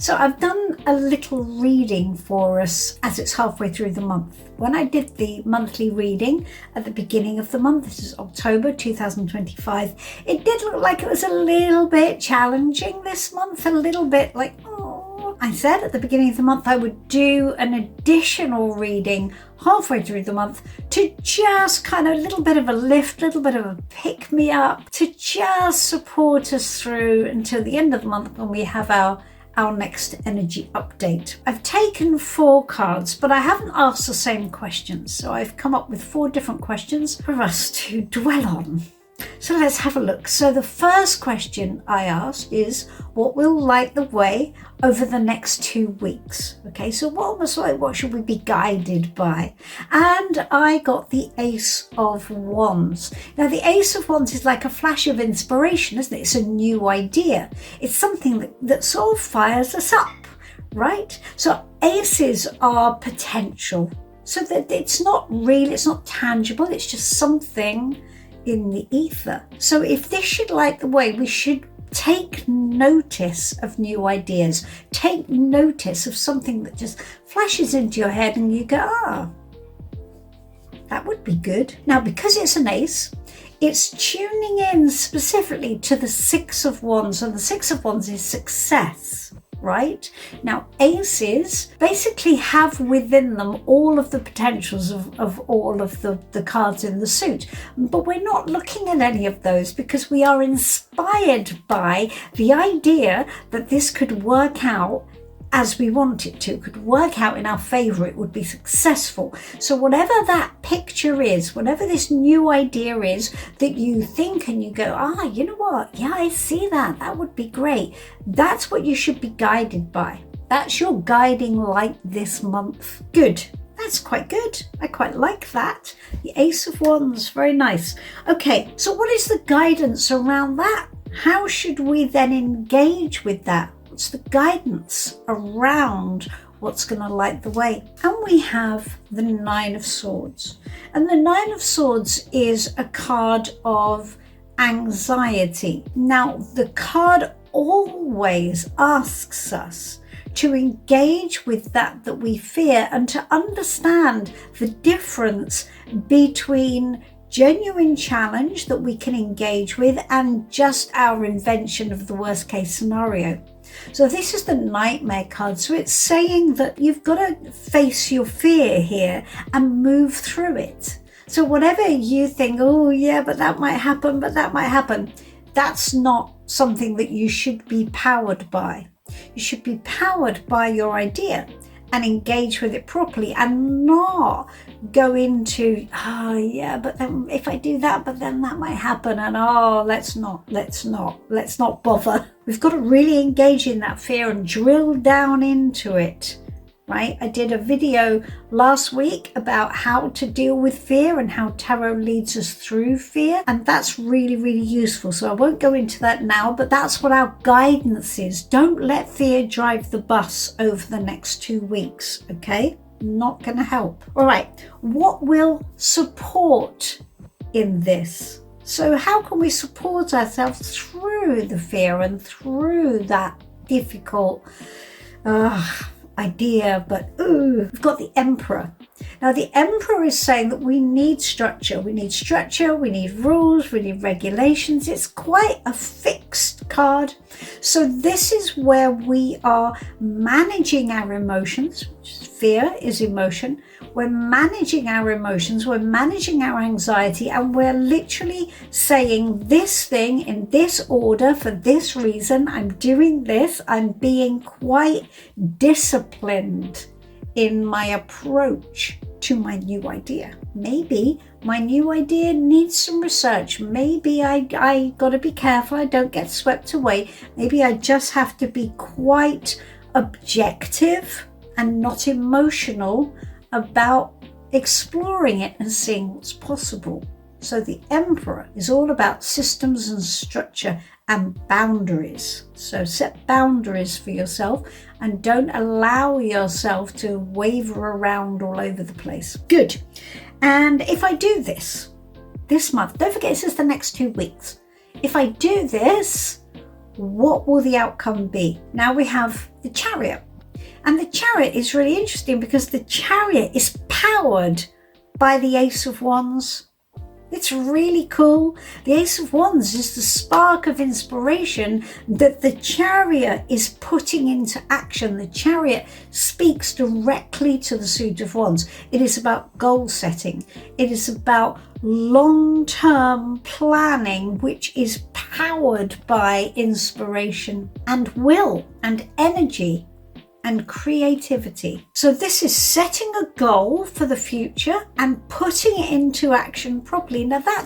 So I've done a little reading for us as it's halfway through the month. When I did the monthly reading at the beginning of the month, this is October 2025, it did look like it was a little bit challenging this month, a little bit like, I said at the beginning of the month I would do an additional reading halfway through the month to just kind of a little bit of a lift, a little bit of a pick me up, to just support us through until the end of the month when we have our next energy update. I've taken 4 cards, but I haven't asked the same questions. So I've come up with 4 different questions for us to dwell on. So let's have a look. So the first question I asked is, what will light the way over the next 2 weeks? Okay, so what should we be guided by? And I got the Ace of Wands. Now the Ace of Wands is like a flash of inspiration, isn't it? It's a new idea. It's something that sort of fires us up, right? So aces are potential. So that it's not real, it's not tangible, it's just something in the ether. So if this should light the way, we should take notice of new ideas. Take notice of something that just flashes into your head and you go, that would be good. Now, because it's an ace, it's tuning in specifically to the 6 of Wands, and the 6 of Wands is success. Right? Now, aces basically have within them all of the potentials of all of the cards in the suit. But we're not looking at any of those because we are inspired by the idea that this could work out as we want it to, could work out in our favor, it would be successful. So whatever that picture is, whatever this new idea is that you think and you go, you know what? Yeah, I see that. That would be great. That's what you should be guided by. That's your guiding light this month. Good. That's quite good. I quite like that. The Ace of Wands, very nice. Okay, so what is the guidance around that? How should we then engage with that? What's the guidance around what's going to light the way? And we have the 9 of Swords. And the 9 of Swords is a card of anxiety. Now, the card always asks us to engage with that we fear and to understand the difference between genuine challenge that we can engage with and just our invention of the worst case scenario. So this is the Nightmare card. So it's saying that you've got to face your fear here and move through it. So whatever you think, but that might happen, that's not something that you should be powered by. You should be powered by your idea and engage with it properly and not go into, but then if I do that, but then that might happen, and let's not bother. We've got to really engage in that fear and drill down into it, right? I did a video last week about how to deal with fear and how tarot leads us through fear, and that's really, really useful. So I won't go into that now, but that's what our guidance is. Don't let fear drive the bus over the next 2 weeks, okay? Not going to help. All right, what will support in this? So how can we support ourselves through the fear and through that difficult idea? But we've got the Emperor. Now the Emperor is saying that we need structure. We need rules, we need regulations. It's quite a fixed card. So this is where we are managing our emotions. Fear is emotion. We're managing our emotions, we're managing our anxiety, and we're literally saying this thing in this order for this reason. I'm doing this. I'm being quite disciplined in my approach to my new idea. Maybe my new idea needs some research. Maybe I got to be careful I don't get swept away. Maybe I just have to be quite objective and not emotional about exploring it and seeing what's possible. So the Emperor is all about systems and structure and boundaries. So set boundaries for yourself and don't allow yourself to waver around all over the place. Good. And if I do this month, don't forget this is the next 2 weeks. If I do this, what will the outcome be? Now we have the Chariot. And the Chariot is really interesting because the Chariot is powered by the Ace of Wands. It's really cool. The Ace of Wands is the spark of inspiration that the Chariot is putting into action. The Chariot speaks directly to the Suit of Wands. It is about goal setting. It is about long-term planning, which is powered by inspiration and will and energy and creativity. So this is setting a goal for the future and putting it into action properly. Now that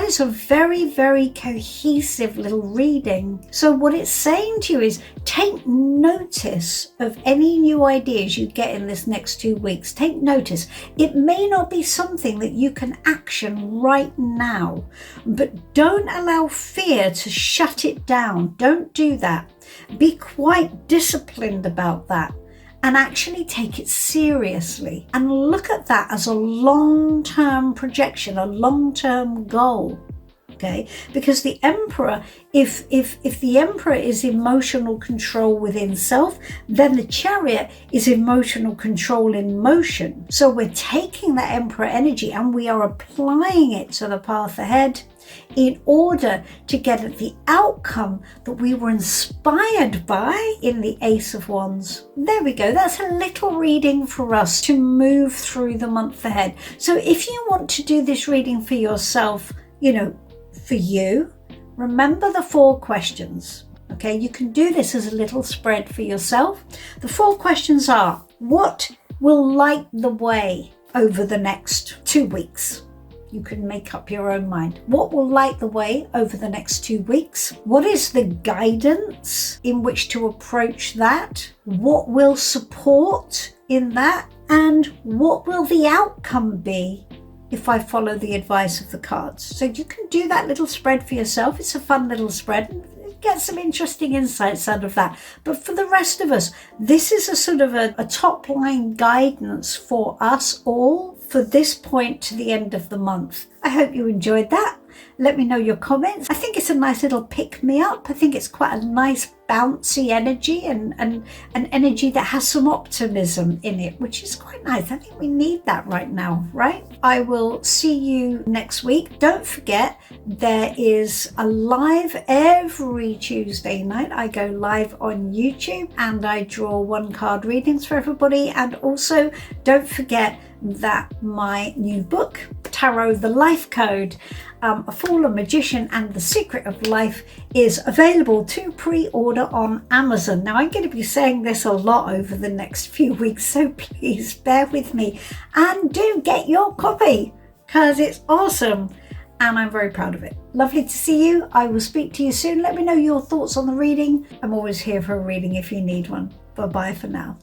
is a very, very cohesive little reading. So what it's saying to you is take notice of any new ideas you get in this next 2 weeks. Take notice. It may not be something that you can action right now, but don't allow fear to shut it down. Don't do that. Be quite disciplined about that and actually take it seriously and look at that as a long-term projection, a long-term goal. Okay, because the Emperor, if the Emperor is emotional control within self, then the Chariot is emotional control in motion. So we're taking that Emperor energy and we are applying it to the path ahead in order to get at the outcome that we were inspired by in the Ace of Wands. There we go. That's a little reading for us to move through the month ahead. So if you want to do this reading for yourself, for you, remember the 4 questions. Okay, you can do this as a little spread for yourself. The 4 questions are: what will light the way over the next 2 weeks? You can make up your own mind. What will light the way over the next 2 weeks? What is the guidance in which to approach that? What will support in that? And what will the outcome be if I follow the advice of the cards? So you can do that little spread for yourself. It's a fun little spread. Get some interesting insights out of that. But for the rest of us, this is a sort of a top line guidance for us all for this point to the end of the month. I hope you enjoyed that. Let me know your comments. I think it's a nice little pick me up. I think it's quite a nice bouncy energy and an energy that has some optimism in it, which is quite nice. I think we need that right now, right? I will see you next week. Don't forget, there is a live every Tuesday night. I go live on YouTube and I draw 1 card readings for everybody. And also don't forget that my new book, Tarot the Life Code, A Fool, a Magician and the Secret of Life, is available to pre-order on Amazon. Now I'm going to be saying this a lot over the next few weeks, so please bear with me and do get your copy because it's awesome and I'm very proud of it. Lovely to see you. I will speak to you soon. Let me know your thoughts on the reading. I'm always here for a reading if you need one. Bye bye for now.